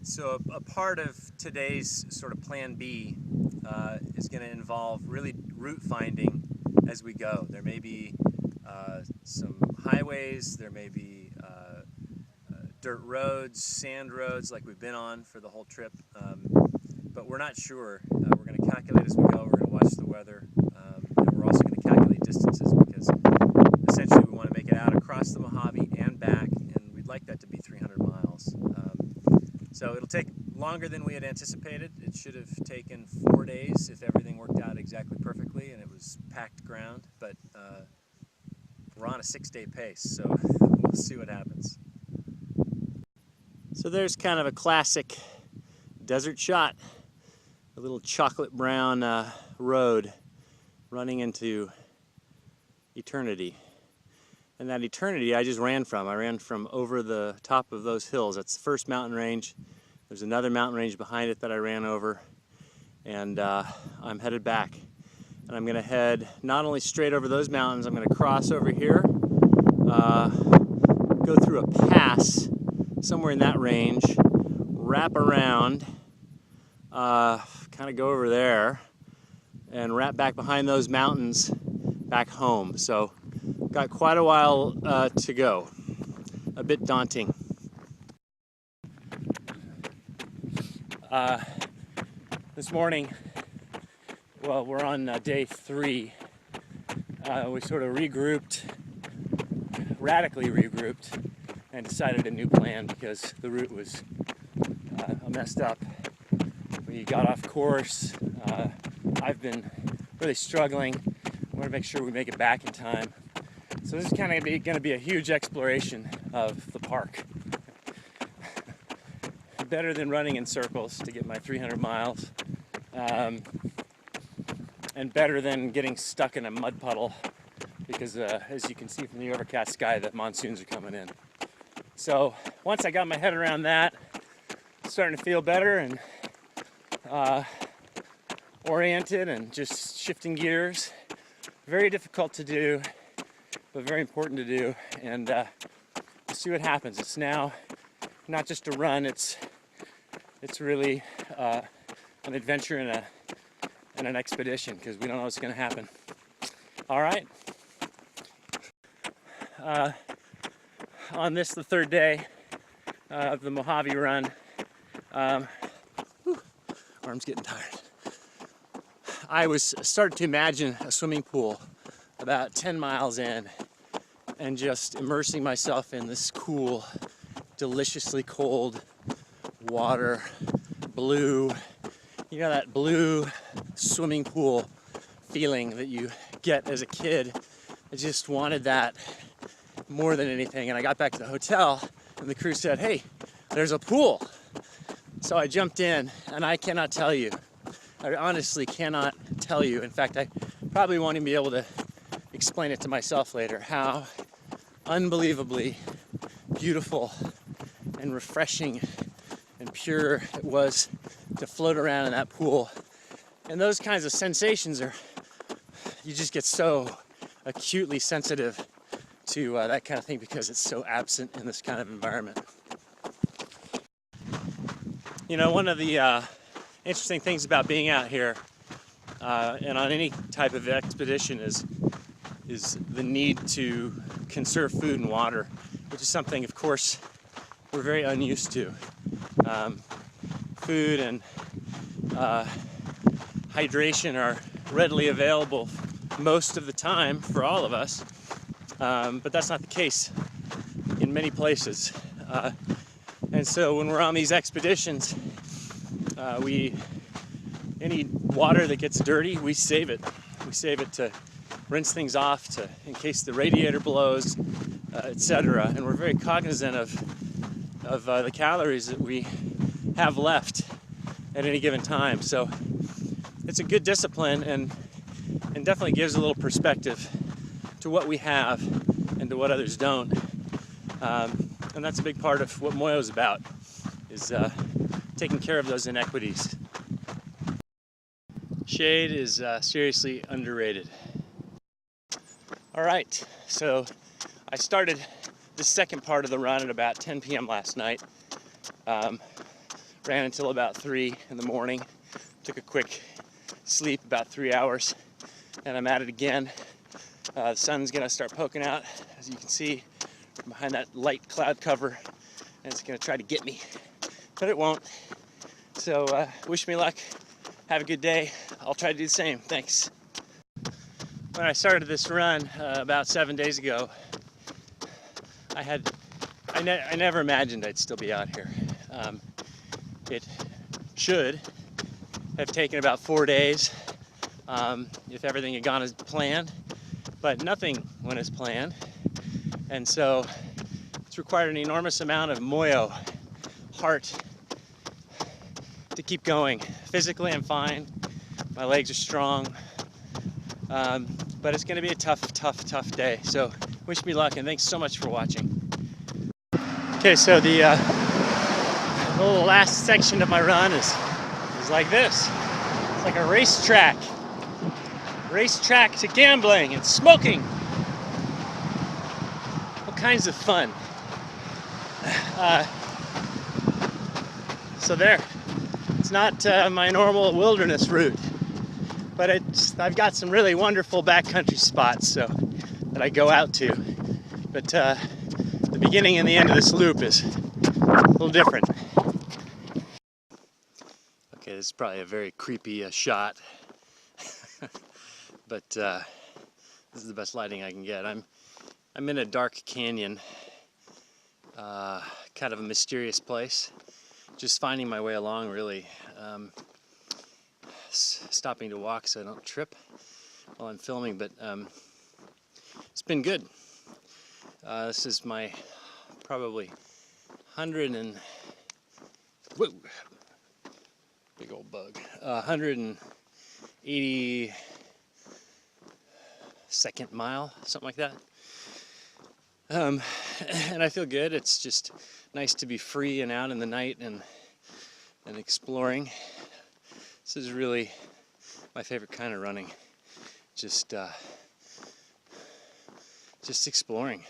So a part of today's sort of plan B is going to involve really route finding as we go. There may be some highways, there may be dirt roads, sand roads like we've been on for the whole trip, but we're not sure. We're going to calculate as we go, we're going to watch the weather, and we're also going to calculate distances because essentially we want to make it out across the Mojave and back, and we'd like that to be 300 miles. So it'll take longer than we had anticipated. It should have taken 4 days if everything worked out exactly perfectly and it was packed ground, but we're on a 6-day pace, so we'll see what happens. So there's kind of a classic desert shot, a little chocolate brown road running into eternity. And that eternity I just ran from. I ran from over the top of those hills. That's the first mountain range. There's another mountain range behind it that I ran over. And I'm headed back. And I'm gonna head not only straight over those mountains, I'm gonna cross over here, go through a pass somewhere in that range, wrap around, kind of go over there, and wrap back behind those mountains back home. So got quite a while to go. A bit daunting. This morning, well, we're on day 3. We sort of regrouped, radically regrouped, and decided a new plan because the route was messed up. We got off course. I've been really struggling. I want to make sure we make it back in time. So this is kind of going to be a huge exploration of the park. Better than running in circles to get my 300 miles. And better than getting stuck in a mud puddle because as you can see from the overcast sky, that monsoons are coming in. So once I got my head around that, I'm starting to feel better and oriented and just shifting gears. Very difficult to do, but very important to do, and we'll see what happens. It's now not just a run, it's really an adventure and an expedition because we don't know what's going to happen. All right. On this, the 3rd day of the Mojave run, arm's getting tired. I was starting to imagine a swimming pool about 10 miles in and just immersing myself in this cool, deliciously cold water, blue, you know, that blue swimming pool feeling that you get as a kid. I just wanted that more than anything. And I got back to the hotel and the crew said, "Hey, there's a pool." So I jumped in, and I cannot tell you, I honestly cannot tell you. In fact, I probably won't even be able to explain it to myself later, how unbelievably beautiful and refreshing and pure it was to float around in that pool. And those kinds of sensations you just get so acutely sensitive to that kind of thing because it's so absent in this kind of environment. You know, one of the interesting things about being out here and on any type of expedition is the need to conserve food and water, which is something, of course, we're very unused to. Food and hydration are readily available most of the time for all of us, but that's not the case in many places. And so when we're on these expeditions, any water that gets dirty, we save it. We save it to rinse things off, in case the radiator blows, etc. And we're very cognizant of the calories that we have left at any given time. So it's a good discipline and definitely gives a little perspective to what we have and to what others don't. And that's a big part of what MOYO is about, is taking care of those inequities. Shade is seriously underrated. All right, so I started the second part of the run at about 10 p.m. last night. ran until about 3 in the morning, took a quick sleep about 3 hours, and I'm at it again. The sun's gonna start poking out, as you can see, from behind that light cloud cover, and it's gonna try to get me, but it won't. So wish me luck, have a good day. I'll try to do the same. Thanks. When I started this run about 7 days ago, I never imagined I'd still be out here. It should have taken about 4 days if everything had gone as planned, but nothing went as planned, and so it's required an enormous amount of MOYO, heart, to keep going. Physically, I'm fine. My legs are strong, but it's going to be a tough day. So wish me luck, and thanks so much for watching. Okay, so the little last section of my run is like this. It's like a racetrack to gambling and smoking. All kinds of fun. So there. It's not my normal wilderness route, but I've got some really wonderful backcountry spots that I go out to. But the beginning and the end of this loop is a little different. Okay, this is probably a very creepy shot, but this is the best lighting I can get. I'm in a dark canyon, kind of a mysterious place. Just finding my way along, really. Stopping to walk so I don't trip while I'm filming, but it's been good. This is my probably 100 whoa, big old bug. 182nd mile, something like that. And I feel good. It's just nice to be free and out in the night and exploring. This is really my favorite kind of running. Just exploring.